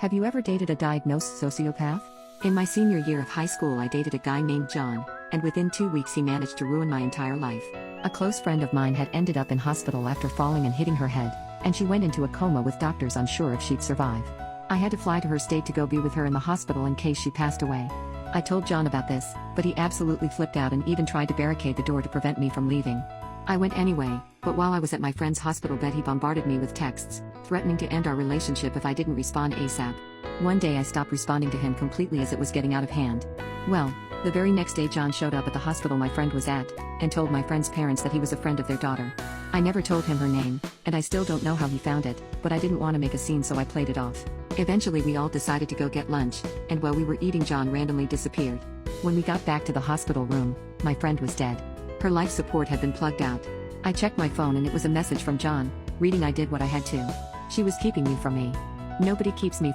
Have you ever dated a diagnosed sociopath? In my senior year of high school, I dated a guy named John, and within 2 weeks he managed to ruin my entire life. A close friend of mine had ended up in hospital after falling and hitting her head, and she went into a coma with doctors unsure if she'd survive. I had to fly to her state to go be with her in the hospital in case she passed away. I told John about this, but he absolutely flipped out and even tried to barricade the door to prevent me from leaving. I went anyway, but while I was at my friend's hospital bed he bombarded me with texts, threatening to end our relationship if I didn't respond ASAP. One day I stopped responding to him completely as it was getting out of hand. Well, the very next day John showed up at the hospital my friend was at, and told my friend's parents that he was a friend of their daughter. I never told him her name, and I still don't know how he found it, but I didn't want to make a scene so I played it off. Eventually we all decided to go get lunch, and while we were eating John randomly disappeared. When we got back to the hospital room, my friend was dead. Her life support had been plugged out. I checked my phone and it was a message from John, reading I did what I had to. She was keeping you from me. Nobody keeps me